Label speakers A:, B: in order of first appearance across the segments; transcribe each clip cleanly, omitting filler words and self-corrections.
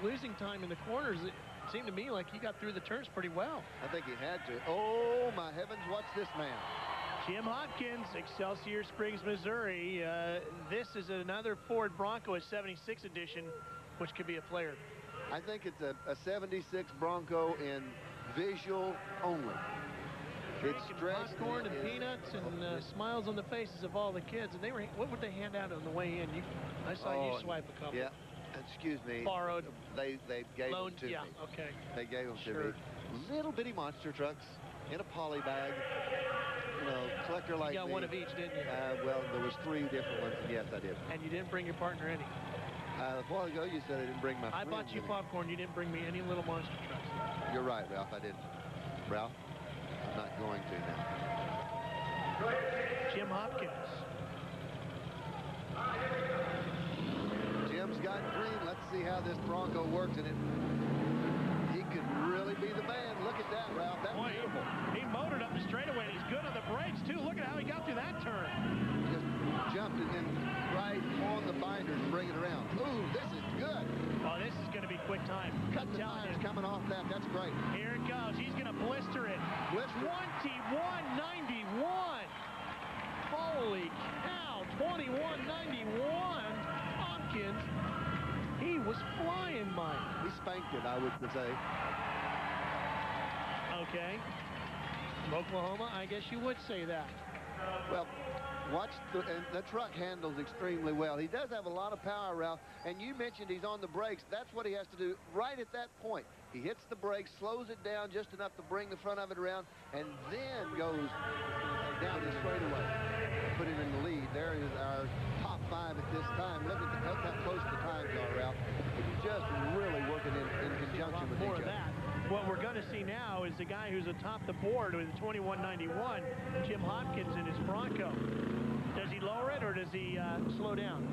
A: Losing time in the corners, it seemed to me like he got through the turns pretty well.
B: I think he had to. Oh, my heavens, what's this man?
A: Jim Hopkins, Excelsior Springs, Missouri. This is another Ford Bronco, a 76 edition, which could be a player.
B: I think it's a 76 Bronco in visual only. It's stretched.
A: Popcorn and peanuts and smiles on the faces of all the kids. And they were, what would they hand out on the way in? I saw you swipe a couple.
B: Yeah. Excuse me.
A: Borrowed.
B: They gave them to me.
A: Yeah, okay.
B: They gave them to me. Little bitty monster trucks in a poly bag. You know, collector like me.
A: You got one of each, didn't you?
B: Well, there was 3 different ones, and yes, I did.
A: And you didn't bring your partner any?
B: A while ago, you said I didn't bring my friends.
A: I bought you popcorn. You didn't bring me any little monster trucks.
B: You're right, Ralph. I didn't. Ralph, I'm not going to now.
A: Jim Hopkins.
B: Jim's got green. Let's see how this Bronco works in it. He could really be the man. Look at that, Ralph. That's beautiful.
A: He motored up the straightaway, and he's good on the brakes, too. Look at how he got through that turn.
B: Just jumped it in right on the binders and bring it around. Ooh, this is good.
A: Oh, this is going to be quick time.
B: Cut the tires coming off that. That's great.
A: Here it goes. He's going to blister it.
B: Blister.
A: 21.91. Holy cow. 21.91. Hopkins. He was flying, Mike.
B: He spanked it, I would say.
A: Okay. From Oklahoma, I guess you would say that.
B: Well, watch and the truck handles extremely well. He does have a lot of power, Ralph, and you mentioned he's on the brakes. That's what he has to do right at that point. He hits the brakes, slows it down just enough to bring the front of it around, and then goes down the straightaway. Put him in the lead. There is our top 5 at this time. Look at how close the times are, Ralph. Just really working in conjunction with each other.
A: What we're going to see now is the guy who's atop the board with 21.91, Jim Hopkins in his Bronco. Does he lower it or does he slow down?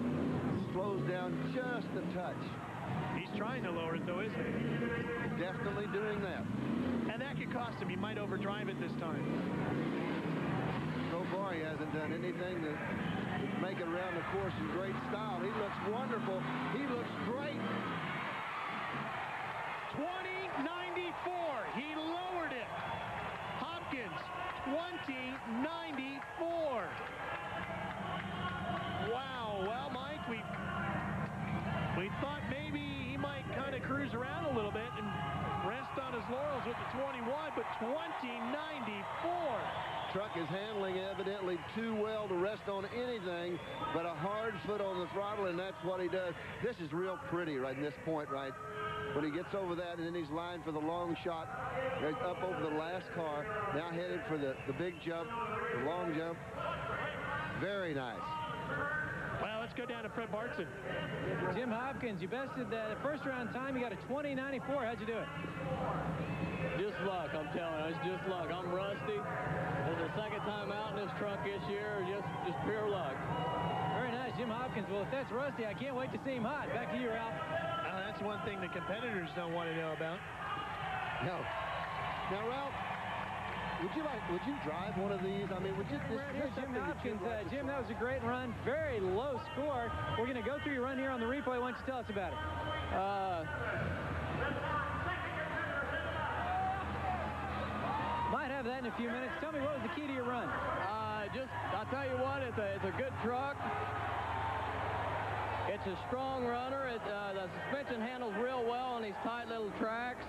B: Slows down just a touch.
A: He's trying to lower it, though, isn't he?
B: Definitely doing that.
A: And that could cost him. He might overdrive it this time.
B: So far, he hasn't done anything to make it around the course in great style. He looks wonderful. He looks great.
A: 20.94. He lowered it. Hopkins, 20.94. Wow. Well, Mike, we thought maybe he might kind of cruise around a little bit and rest on his laurels with the 21, but 20.94.
B: Truck is handling evidently too well to rest on anything but a hard foot on the throttle, and that's what he does. This is real pretty right in this point, right? When he gets over that, and then he's lined for the long shot. Right up over the last car. Now headed for the big jump, the long jump. Very nice.
A: Well, let's go down to Fred Bartson.
C: Jim Hopkins, you bested the first round time. You got a 20.94. How'd you do it?
D: Just luck, I'm telling you. It's just luck. I'm rusty. It's the second time out in this truck this year. Just pure luck.
C: Very nice, Jim Hopkins. Well, if that's rusty, I can't wait to see him hot. Back to you, Ralph.
A: That's one thing the competitors don't want to know about.
B: No. Now, Ralph, would you drive one of these? I mean, would you?
C: Jim Hopkins. Jim, that was a great run. Very low score. We're going to go through your run here on the replay. Why don't you tell us about it? Might have that in a few minutes. Tell me, what was the key to your run?
D: I'll tell you what, it's a good truck. It's a strong runner. The suspension handles real well on these tight little tracks.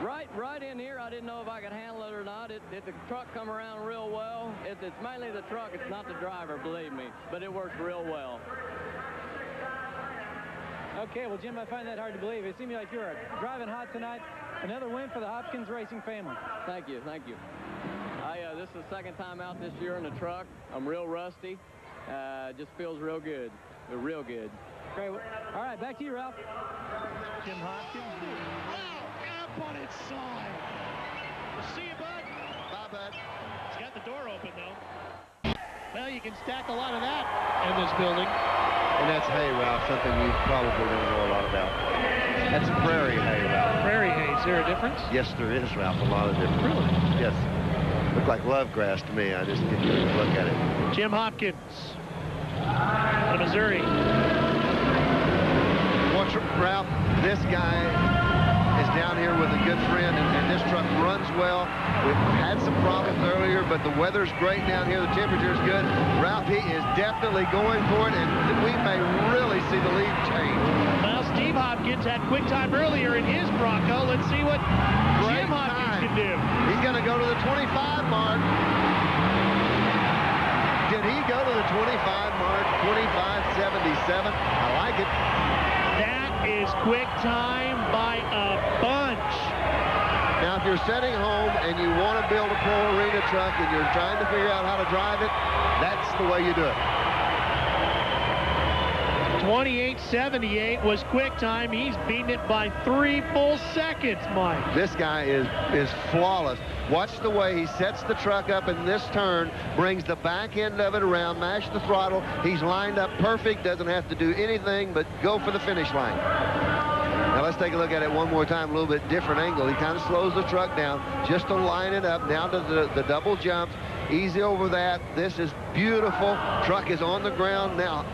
D: Right in here, I didn't know if I could handle it or not. The truck come around real well. It's mainly the truck. It's not the driver, believe me. But it works real well.
C: Okay, well, Jim, I find that hard to believe. It seemed like you were driving hot tonight. Another win for the Hopkins Racing family.
D: Thank you, thank you. This is the second time out this year in the truck. I'm real rusty. Just feels real good. Real good.
C: Great. All right, back to you, Ralph.
A: Jim Hopkins.
E: Wow, up on its side. See you, bud.
B: Bye, bud.
A: It's got the door open, though. Well, you can stack a lot of that in this building.
B: And that's hay, Ralph, something you probably don't know a lot about. That's prairie hay, Ralph.
A: Prairie hay. Is there a difference?
B: Yes, there is, Ralph. A lot of difference.
A: Really?
B: Yes. Look like love grass to me. I just get a look at it.
A: Jim Hopkins out of Missouri.
B: Ralph, this guy is down here with a good friend, and this truck runs well. We've had some problems earlier, but the weather's great down here. The temperature's good. Ralph, he is definitely going for it, and we may really see the lead change.
A: Well, Steve Hopkins had quick time earlier in his Bronco. Let's see what Jim Hopkins can do.
B: He's going to go to the 25 mark. Did he go to the 25 mark? 25.77. I like it.
A: That is quick time by a bunch.
B: Now, if you're sitting home and you want to build a pro arena truck and you're trying to figure out how to drive it, that's the way you do it.
A: 28.78 was quick time. He's beaten it by 3 full seconds, Mike.
B: This guy is flawless. Watch the way he sets the truck up in this turn, brings the back end of it around, mash the throttle. He's lined up perfect, doesn't have to do anything but go for the finish line. Now let's take a look at it one more time, a little bit different angle. He kind of slows the truck down just to line it up, down to the double jumps. Easy over that. This is beautiful. Truck is on the ground now.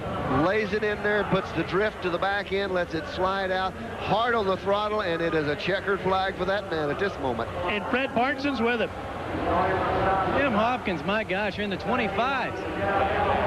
B: Lays it in there, puts the drift to the back end, lets it slide out, hard on the throttle, and it is a checkered flag for that man at this moment.
A: And Fred Parkinson's with him.
C: Jim Hopkins, my gosh, you're in the 25s.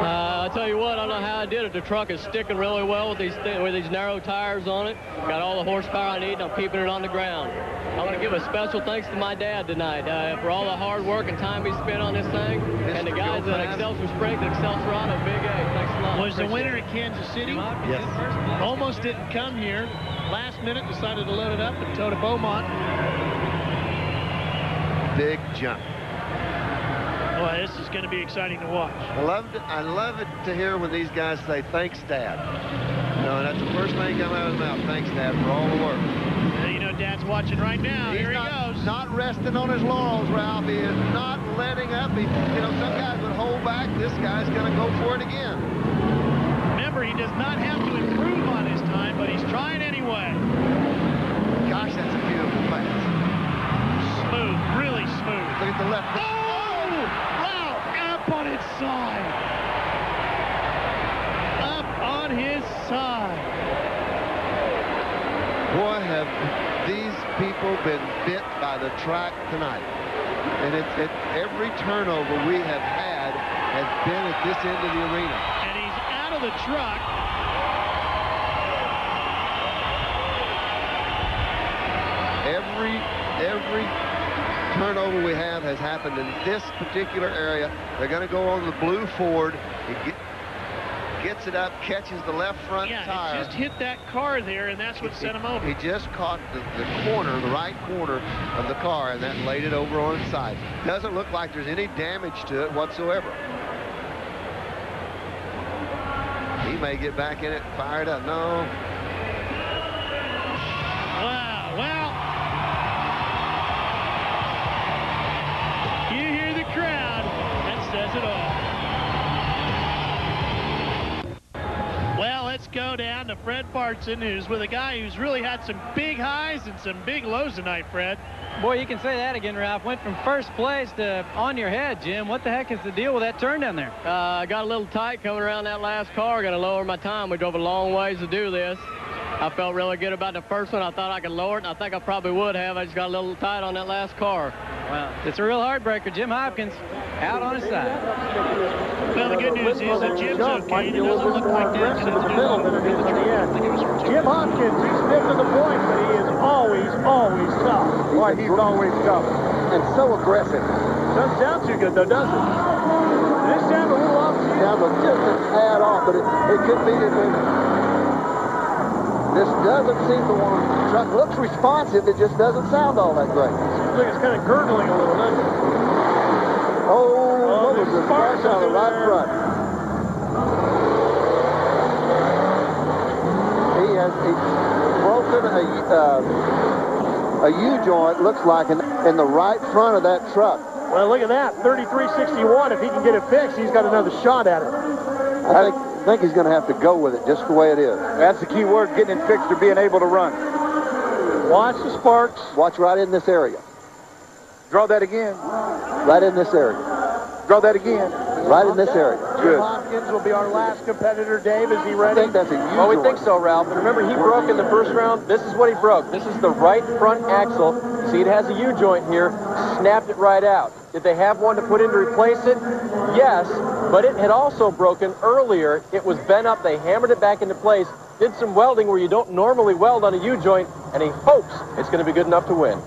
D: I'll tell you what, I don't know how I did it. The truck is sticking really well with these narrow tires on it. Got all the horsepower I need, and I'm keeping it on the ground. I want to give a special thanks to my dad tonight for all the hard work and time he spent on this thing. And the guys at Excelsior Springs and Excelsior Auto, Big A. Thanks a lot.
A: Was the winner at Kansas City?
B: Yes.
A: Almost didn't come here. Last minute decided to load it up and tow to Beaumont.
B: Big jump.
A: Boy, this is going to be exciting to watch.
B: I love it to hear when these guys say, thanks, Dad. You know, that's the first thing coming out of his mouth. Thanks, Dad, for all the work.
A: You know, Dad's watching right now. Here he goes.
B: Not resting on his laurels, Ralph. He is not letting up. You know, some guys would hold back. This guy's going to go for it again.
A: Remember, he does not have to improve on his time, but he's trying anyway.
B: Gosh, that's a beautiful pass.
A: Smooth, really smooth.
B: Look at the left.
A: Oh! Wow! Up on its side. Up on his side.
B: Boy, have these people been bit by the track tonight. And every turnover we have had has been at this end of the arena.
A: And he's out of the truck.
B: Every turnover we have has happened in this particular area. They're going to go on the blue Ford. He gets it up, catches the left front tire.
A: It just hit that car there, and that's what sent him over.
B: He just caught the corner, the right corner of the car, and that laid it over on its side. Doesn't look like there's any damage to it whatsoever. He may get back in it and fire it up. No.
A: Wow, well. You hear the crowd. That says it all. Well, let's go down to Fred Parkinson, who's with a guy who's really had some big highs and some big lows tonight, Fred.
C: Boy, you can say that again, Ralph. Went from first place to on your head, Jim. What the heck is the deal with that turn down there?
D: I got a little tight coming around that last car. Got to lower my time. We drove a long ways to do this. I felt really good about the first one. I thought I could lower it, and I think I probably would have. I just got a little tight on that last car.
C: Well, it's a real heartbreaker. Jim Hopkins out on his side.
A: Well, the good news is that Jim's okay. It doesn't look like they're going to do
E: Jim Hopkins, he's stiff to the point, but he is always tough. Boy, he's always tough.
B: And so aggressive.
E: Doesn't sound too good, though, does it? This sounds a little off.
B: Sounds just a tad off, but it could be that this doesn't seem to want to. The truck looks responsive. It just doesn't sound all that great.
E: Seems like it's kind of gurgling a little, doesn't it?
B: Oh, there's a spark on the right front. He's broken a U-joint, looks like, in the right front of that truck.
E: Well, look at that, 3361. If he can get it fixed, he's got another shot at it.
B: I think he's going to have to go with it just the way it is.
E: That's the key word, getting it fixed or being able to run. Watch the sparks.
B: Watch right in this area.
E: Draw that again.
B: Right in this area.
E: Draw that again.
B: right in this area.
E: Jim Hopkins will be our last competitor. Dave, is he
B: I
E: ready?
B: think that's a huge
F: Well, we
B: one.
F: think so, Ralph. And remember, he broke in the first round. This is what he broke. This is the right front axle. See, it has a U-joint here. Snapped it right out. Did they have one to put in to replace it? Yes, but it had also broken earlier. It was bent up. They hammered it back into place. Did some welding where you don't normally weld on a U-joint, and he hopes it's going to be good enough to win.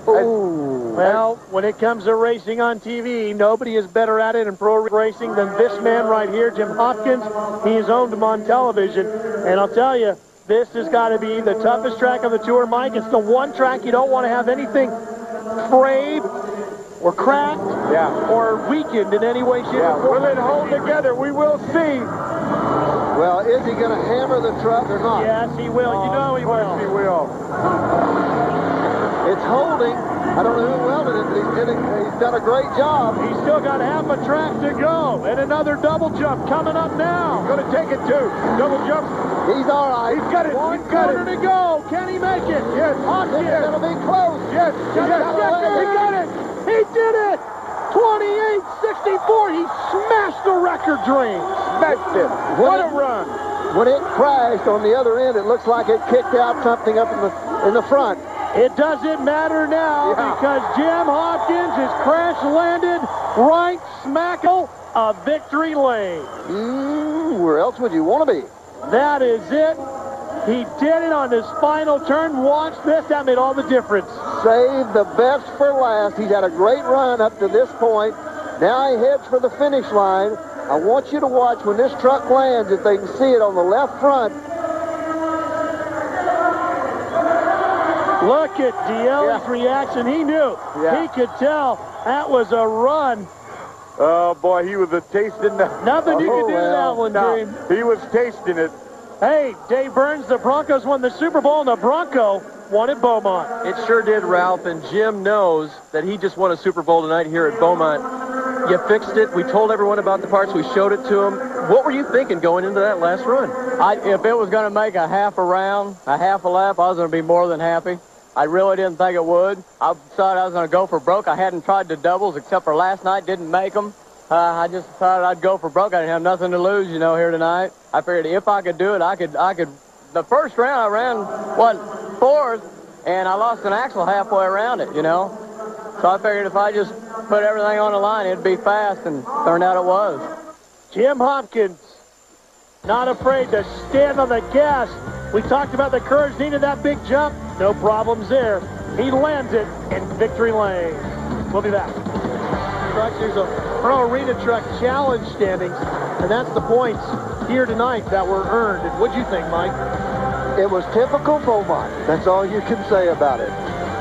E: Ooh. Well, when it comes to racing on TV, nobody is better at it in pro racing than this man right here, Jim Hopkins. He's owned him on television, and I'll tell you, this has got to be the toughest track on the tour, Mike. It's the one track you don't want to have anything frayed or cracked or weakened in any way, shape, or form.
G: Will it hold together? We will see.
B: Well, is he going to hammer the truck or not?
E: Yes, he will. You know he will.
G: He will.
B: It's holding. I don't know who welded it, but he's done a great job.
E: He's still got half a track to go. And another double jump coming up now.
G: Going to take it, too. Double jump.
B: He's all right.
G: He's got it.
E: One
G: He's got
E: quarter
G: it.
E: to go. Can he make it?
G: Yes.
E: Hopkins.
B: It'll be close.
G: Yes.
E: He got it. He did it. 28.64. He smashed the record dream.
G: Smashed it. What a run.
B: When it crashed on the other end, it looks like it kicked out something up in the front.
E: It doesn't matter now because Jim Hopkins is crash landed right smack a victory lane.
B: Where else would you want to be?
E: That is it. He did it on his final turn. Watch this. That made all the difference.
B: Save the best for last. He's had a great run up to this point. Now he heads for the finish line. I want you to watch when this truck lands, if they can see it on the left front.
E: Look at D'Eli's reaction. He knew.
G: Yeah.
E: He could tell that was a run.
G: Oh, boy, he was tasting that.
E: Nothing you could do to that one, Dream.
G: He was tasting it.
E: Hey, Dave Burns, the Broncos won the Super Bowl, and the Bronco won at Beaumont.
F: It sure did, Ralph, and Jim knows that he just won a Super Bowl tonight here at Beaumont. You fixed it. We told everyone about the parts. We showed it to him. What were you thinking going into that last run?
D: If it was going to make a half a round, a half a lap, I was going to be more than happy. I really didn't think it would. I thought I was going to go for broke. I hadn't tried the doubles except for last night. Didn't make them. I just thought I'd go for broke. I didn't have nothing to lose, you know, here tonight. I figured if I could do it, I could. The first round I ran, fourth, and I lost an axle halfway around it, you know. So I figured if I just put everything on the line, it'd be fast, and turned out it was.
E: Jim Hopkins, not afraid to stand on the gas. We talked about the courage needed that big jump. No problems there. He lands it in victory lane. We'll be back. There's a Pro Arena Truck Challenge standings, and that's the points here tonight that were earned. And what'd you think, Mike?
B: It was typical Beaumont. That's all you can say about it.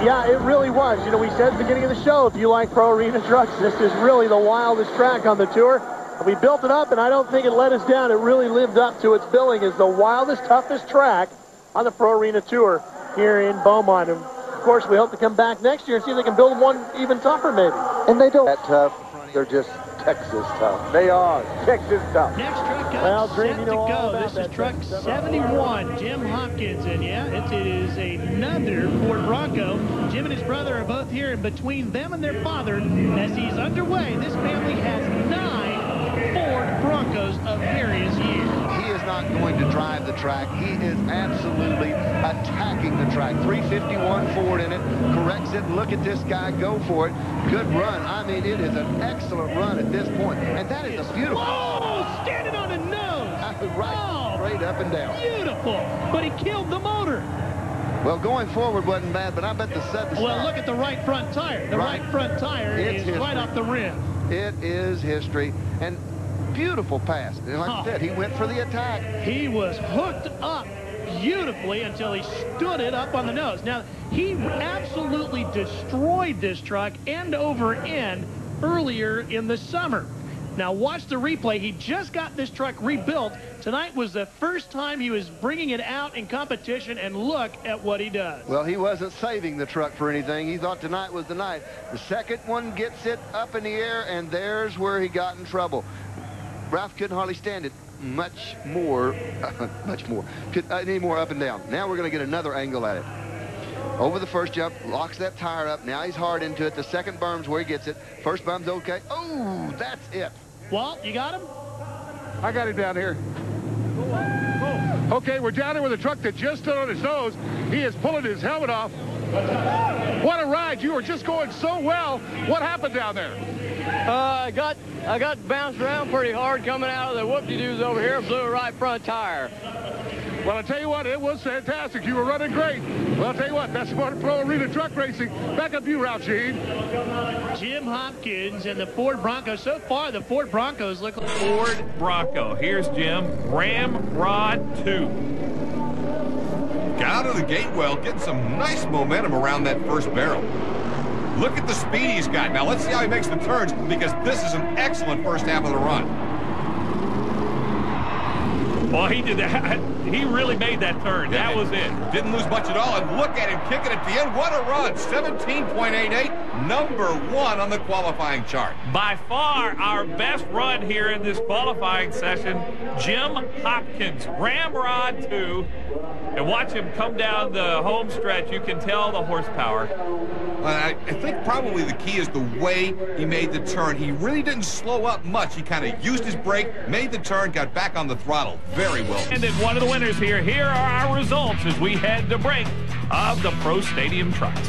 E: Yeah, it really was. You know, we said at the beginning of the show, if you like Pro Arena Trucks, this is really the wildest track on the tour. We built it up, and I don't think it let us down. It really lived up to its billing as the wildest, toughest track on the Pro Arena Tour here in Beaumont. And, of course, we hope to come back next year and see if they can build one even tougher, maybe.
B: And they don't that tough. They're just Texas tough.
G: They are. Texas tough.
A: Next truck up,
E: Well,
A: set
E: Dream, you know
A: to
E: all
A: go.
E: about
A: This is
E: that
A: truck 71, Jim Hopkins. And yeah, it is another Ford Bronco. Jim and his brother are both here, and between them and their father, as he's underway, this family has 9 Ford Broncos of various years.
B: He is not going to drive the track. He is absolutely attacking the track. 351 Ford in it, corrects it. Look at this guy go for it. Good run. I mean, it is an excellent run at this point. And that is a beautiful...
A: Oh, standing on the nose.
B: Right, straight up and down.
A: Beautiful. But he killed the motor.
B: Well, going forward wasn't bad, but I bet the set and
A: Well, look at the right front tire. The right front tire is right off the rim.
B: It is history. And beautiful pass. And like I said, he went for the attack.
A: He was hooked up beautifully until he stood it up on the nose. Now, he absolutely destroyed this truck end over end earlier in the summer. Now, watch the replay. He just got this truck rebuilt. Tonight was the first time he was bringing it out in competition, and look at what he does.
B: Well, he wasn't saving the truck for anything. He thought tonight was the night. The second one gets it up in the air, and there's where he got in trouble. Ralph couldn't hardly stand it much more, any more up and down. Now we're going to get another angle at it. Over the first jump, locks that tire up. Now he's hard into it. The second berm's where he gets it. First bump's okay. Oh, that's it.
A: Walt, you got him?
G: I got him down here. Okay, we're down there with a truck that just stood on his nose. He is pulling his helmet off. What a ride. You were just going so well. What happened down there?
D: I got bounced around pretty hard coming out of the whoop-de-doos over here and blew a right front tire.
G: Well, I'll tell you what, it was fantastic. You were running great. Well, I'll tell you what, that's Motor Pro Arena Truck Racing. Back up you, Ralph Sheen.
A: Jim Hopkins and the Ford Bronco. So far, the Ford Broncos look like...
H: Ford Bronco. Here's Jim. Ramrod 2.
I: Got out of the gate well, getting some nice momentum around that first barrel. Look at the speed he's got. Now, let's see how he makes the turns, because this is an excellent first half of the run.
H: Well, he did that. He really made that turn. That was it.
I: Didn't lose much at all. And look at him kicking at the end. What a run. 17.88. Number 1 on the qualifying chart.
H: By far our best run here in this qualifying session. Jim Hopkins, Ramrod 2. And watch him come down the home stretch. You can tell the horsepower.
I: I think probably the key is the way he made the turn. He really didn't slow up much. He kind of used his brake, made the turn, got back on the throttle very well.
H: And then one of the winners here. Here are our results as we head to break of the Pro Stadium Trucks.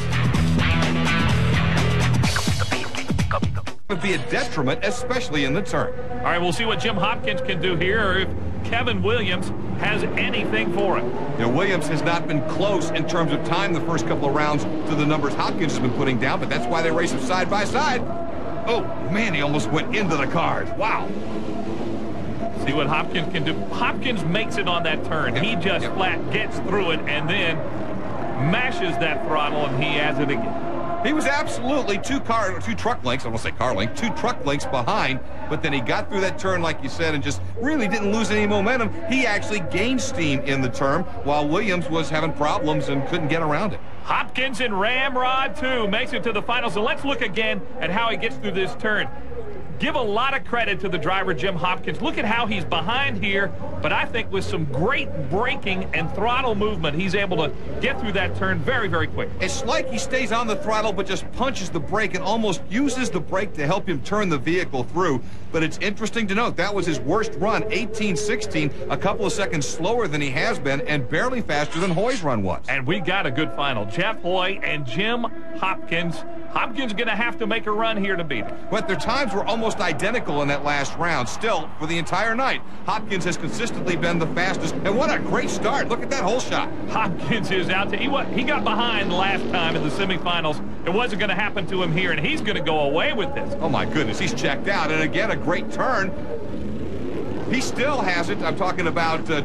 I: It would be a detriment, especially in the turn.
H: All right, we'll see what Jim Hopkins can do here, or if Kevin Williams has anything for him.
I: You know, Williams has not been close in terms of time the first couple of rounds to the numbers Hopkins has been putting down, but that's why they race them side by side. Oh, man, he almost went into the cars. Wow.
H: See what Hopkins can do. Hopkins makes it on that turn. He just flat gets through it and then mashes that throttle, and he has it again.
I: He was absolutely two truck lengths, I won't say car length, 2 truck lengths behind, but then he got through that turn, like you said, and just really didn't lose any momentum. He actually gained steam in the turn, while Williams was having problems and couldn't get around it.
H: Hopkins in Ramrod 2 makes it to the finals. So let's look again at how he gets through this turn. Give a lot of credit to the driver, Jim Hopkins. Look at how he's behind here, but I think with some great braking and throttle movement, he's able to get through that turn very, very quick.
I: It's like he stays on the throttle but just punches the brake and almost uses the brake to help him turn the vehicle through. But it's interesting to note that was his worst run, 18-16, a couple of seconds slower than he has been and barely faster than Hoy's run was.
H: And we got a good final. Jeff Hoy and Jim Hopkins. Hopkins going to have to make a run here to beat him.
I: But their times were almost identical in that last round. Still, for the entire night, Hopkins has consistently been the fastest. And what a great start. Look at that whole shot.
H: Hopkins is out to... He got behind last time in the semifinals. It wasn't going to happen to him here, and he's going to go away with this.
I: Oh, my goodness. He's checked out. And again, a great turn. He still hasn't. I'm talking about the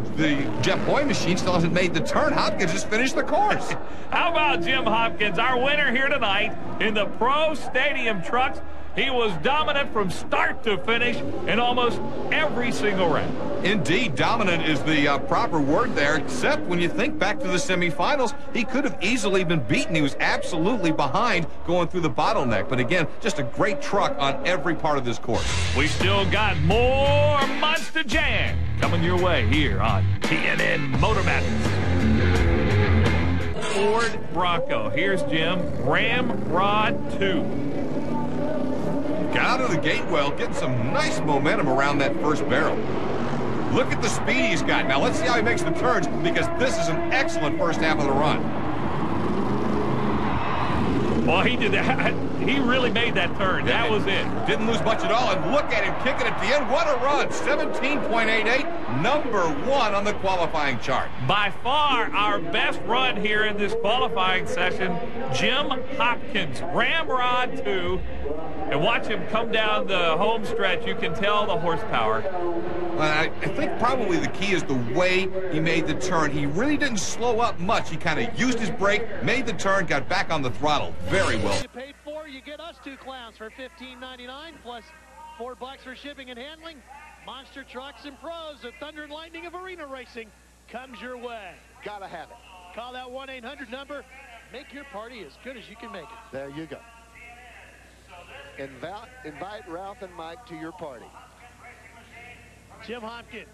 I: Jeff Hoy machine still hasn't made the turn. Hopkins just finished the course.
H: How about Jim Hopkins, our winner here tonight in the Pro Stadium Trucks? He was dominant from start to finish in almost every single round.
I: Indeed, dominant is the proper word there, except when you think back to the semifinals, he could have easily been beaten. He was absolutely behind going through the bottleneck. But again, just a great truck on every part of this course.
H: We still got more Monster Jam coming your way here on TNN Motor Madness. Ford Bronco. Here's Jim. Ramrod 2.
I: Got out of the gate well, getting some nice momentum around that first barrel. Look at the speed he's got. Now, let's see how he makes the turns, because this is an excellent first half of the run.
H: Well, he did that. He really made that turn. That was it.
I: Didn't lose much at all. And look at him kicking at the end. What a run. 17.88. Number 1 on the qualifying chart.
H: By far our best run here in this qualifying session. Jim Hopkins, Ramrod 2. And watch him come down the home stretch. You can tell the horsepower.
I: I think probably the key is the way he made the turn. He really didn't slow up much. He kind of used his brake, made the turn, got back on the throttle very well.
A: You paid for, you get us 2 clowns for $15.99 plus $4 for shipping and handling. Monster Trucks and Pros, the thunder and lightning of arena racing comes your way.
B: Gotta have it.
A: Call that 1-800 number. Make your party as good as you can make it.
B: There you go. Invite Ralph and Mike to your party.
A: Jim Hopkins,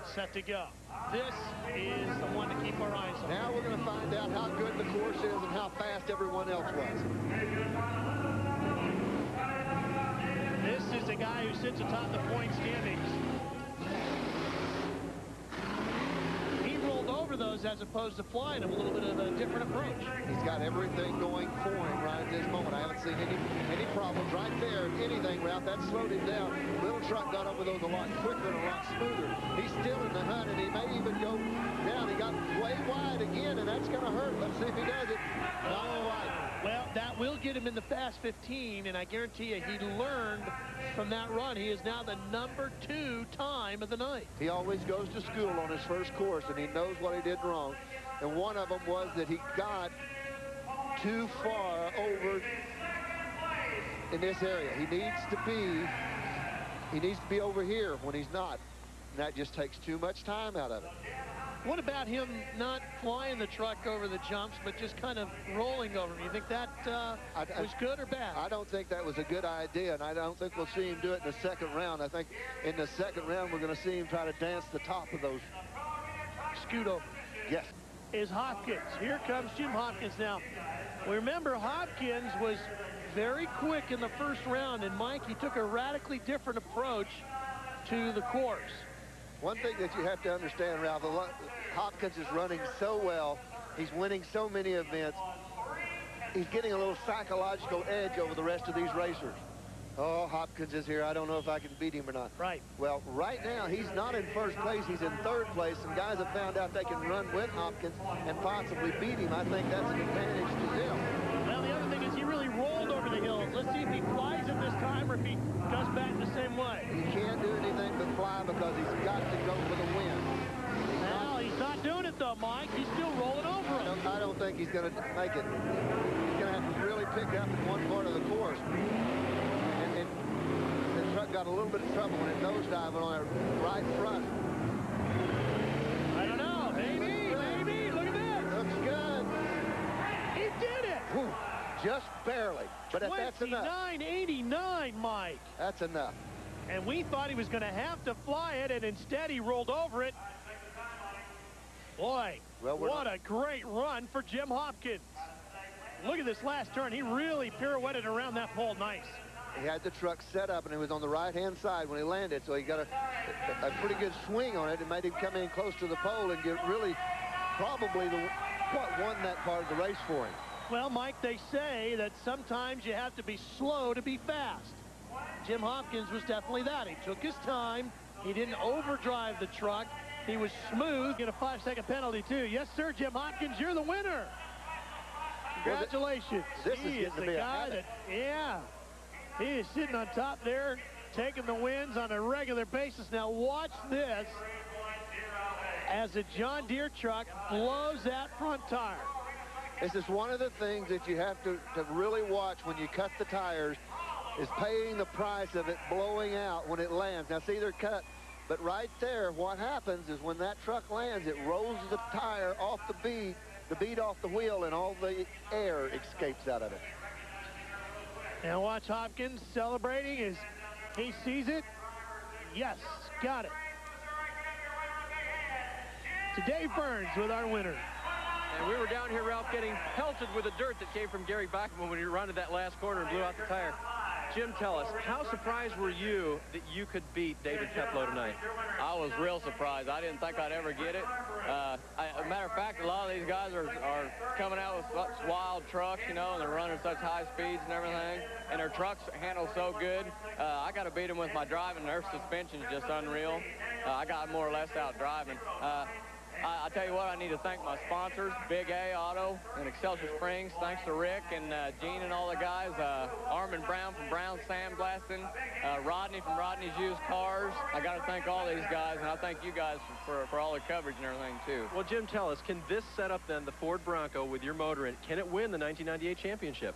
A: set to go. This is the one to keep our eyes on.
B: Now we're going to find out how good the course is and how fast everyone else was.
A: This is a guy who sits atop the point standings. He rolled over those as opposed to flying them, a little bit of a different approach.
B: He's got everything going for him right at this moment. I haven't seen any problems right there. If anything, Ralph, that slowed him down. Little truck got over those a lot quicker and a lot smoother. He's still in the hunt, and he may even go down. He got way wide again, and that's going to hurt. Let's see if he does it. Not quite.
A: Well, that will get him in the Fast 15, and I guarantee you he learned from that run. He is now the #2 time of the night.
B: He always goes to school on his first course, and he knows what he did wrong. And one of them was that he got too far over in this area. He needs to be over here when he's not. And that just takes too much time out of it.
A: What about him not flying the truck over the jumps, but just kind of rolling over him? You think that was good or bad?
B: I don't think that was a good idea, and I don't think we'll see him do it in the second round. I think in the second round we're going to see him try to dance the top of those.
A: Scoot over.
B: Yes.
A: Is Hopkins. Here comes Jim Hopkins now. Remember, Hopkins was very quick in the first round, and Mike, he took a radically different approach to the course.
B: One thing that you have to understand, Ralph, Hopkins is running so well. He's winning so many events. He's getting a little psychological edge over the rest of these racers. Oh, Hopkins is here. I don't know if I can beat him or not.
A: Right.
B: Well, right now, he's not in first place. He's in third place. And guys have found out they can run with Hopkins and possibly beat him. I think that's an advantage to them.
A: Well, the other thing is he really rolled over the hills. Let's see if he flies it this time or if he goes back the same way.
B: He can't do anything but fly because he's got to go for the win.
A: Well, he's not doing it, though, Mike. He's still rolling over him.
B: I don't think he's going to make it. He's going to have to really pick up in one part of the course. And the truck got a little bit of trouble when it nosediving on that right front.
A: I don't know. Maybe. Look at this.
B: Looks good.
A: He did it.
B: Whew. Just barely. But that's enough.
A: 29.89, Mike.
B: That's enough.
A: And we thought he was going to have to fly it, and instead he rolled over it. Boy, what a great run for Jim Hopkins. Look at this last turn. He really pirouetted around that pole nice.
B: He had the truck set up, and it was on the right-hand side when he landed, so he got a pretty good swing on it and made him come in close to the pole and get really probably what won that part of the race for him.
A: Well, Mike, they say that sometimes you have to be slow to be fast. Jim Hopkins was definitely that. He took his time. He didn't overdrive the truck. He was smooth. Get a 5-second penalty, too. Yes, sir, Jim Hopkins, you're the winner. Congratulations.
B: This is
A: he is the guy that, yeah, he is sitting on top there, taking the wins on a regular basis. Now watch this as a John Deere truck blows that front tire.
B: This is one of the things that you have to really watch when you cut the tires, is paying the price of it blowing out when it lands. Now, see, they're cut, but right there, what happens is when that truck lands, it rolls the tire off the bead off the wheel, and all the air escapes out of it.
A: And watch Hopkins celebrating as he sees it. Yes, got it. To Dave Burns with our winner.
F: And we were down here, Ralph, getting pelted with the dirt that came from Gary Bachman when he rounded that last corner and blew out the tire. Jim, tell us, how surprised were you that you could beat David Peplow tonight?
D: I was real surprised. I didn't think I'd ever get it. As a matter of fact, a lot of these guys are coming out with such wild trucks, you know, and they're running such high speeds and everything, and their trucks handle so good. I got to beat them with my driving. Their suspension's just unreal. I got more or less out driving. I tell you what, I need to thank my sponsors, Big A Auto and Excelsior Springs. Thanks to Rick and Gene and all the guys. Armin Brown from Brown Sandblasting. Rodney from Rodney's Used Cars. I got to thank all these guys, and I thank you guys for all the coverage and everything, too.
F: Well, Jim, tell us, can this set up, then, the Ford Bronco with your motor in it? Can it win the 1998 championship?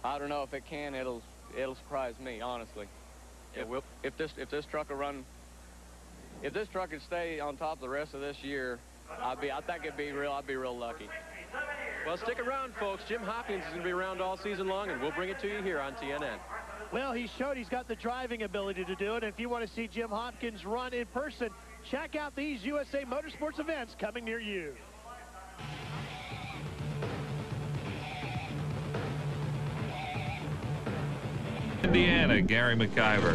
D: I don't know if it can. It'll surprise me, honestly.
F: It will.
D: If this truck will run... If this truck could stay on top the rest of this year, I think I'd be real lucky.
F: Well, stick around, folks. Jim Hopkins is going to be around all season long, and we'll bring it to you here on TNN.
A: Well, he showed he's got the driving ability to do it. And if you want to see Jim Hopkins run in person, check out these USA Motorsports events coming near you.
H: Indiana, Gary McIver.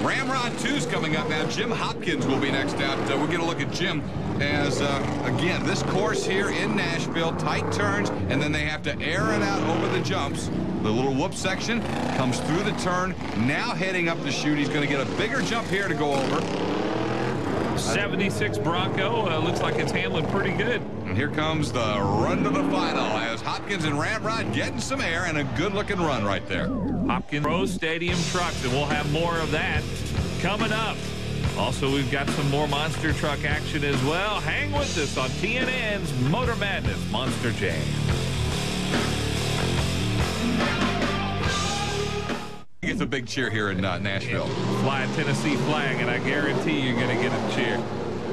I: Ramrod 2's coming up now. Jim Hopkins will be next out. We'll get a look at Jim as, again, this course here in Nashville, tight turns, and then they have to air it out over the jumps. The little whoop section comes through the turn. Now heading up the chute. He's going to get a bigger jump here to go over.
H: 76 Bronco. Looks like it's handling pretty good.
I: And here comes the run to the final as Hopkins and Ramrod getting some air and a good-looking run right there.
H: Hopkins Pro Stadium trucks, and we'll have more of that coming up. Also, we've got some more monster truck action as well. Hang with us on TNN's Motor Madness Monster Jam.
I: Gets a big cheer here in Nashville.
H: Fly a Tennessee flag, and I guarantee you're going to get a cheer.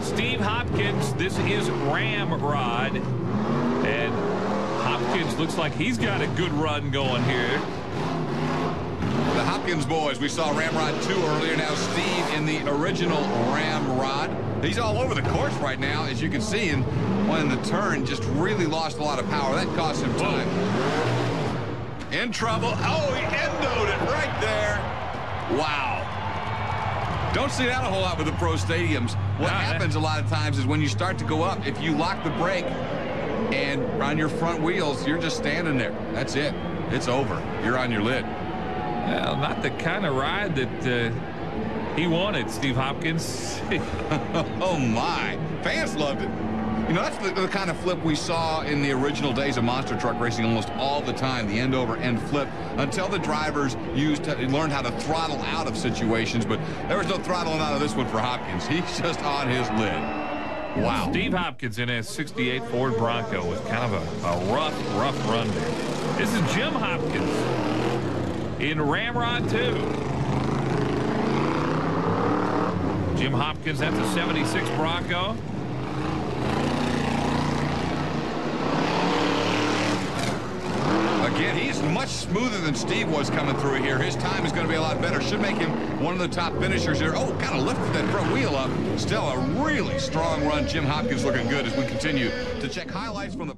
H: Steve Hopkins, this is Ramrod, and Hopkins looks like he's got a good run going here.
I: The Hopkins boys, we saw Ramrod 2 earlier. Now Steve in the original Ramrod. He's all over the course right now, as you can see, and one in the turn just really lost a lot of power. That cost him time. In trouble. Oh, he endoed it right there. Wow. Don't see that a whole lot with the pro stadiums. What happens a lot of times is when you start to go up, if you lock the brake and on your front wheels, you're just standing there. That's it. It's over. You're on your lid.
H: Well, not the kind of ride that he wanted, Steve Hopkins.
I: Oh, my. Fans loved it. You know, that's the kind of flip we saw in the original days of monster truck racing almost all the time, the end-over-end flip, until the drivers learned how to throttle out of situations. But there was no throttling out of this one for Hopkins. He's just on his lid. Wow.
H: Steve Hopkins in a 68 Ford Bronco with kind of a rough run there. This is Jim Hopkins in Ramrod 2. Jim Hopkins, that's a 76 Bronco.
I: Again, he's much smoother than Steve was coming through here. His time is going to be a lot better. Should make him one of the top finishers here. Oh, kind of lifted that front wheel up. Still a really strong run. Jim Hopkins looking good as we continue to check highlights from the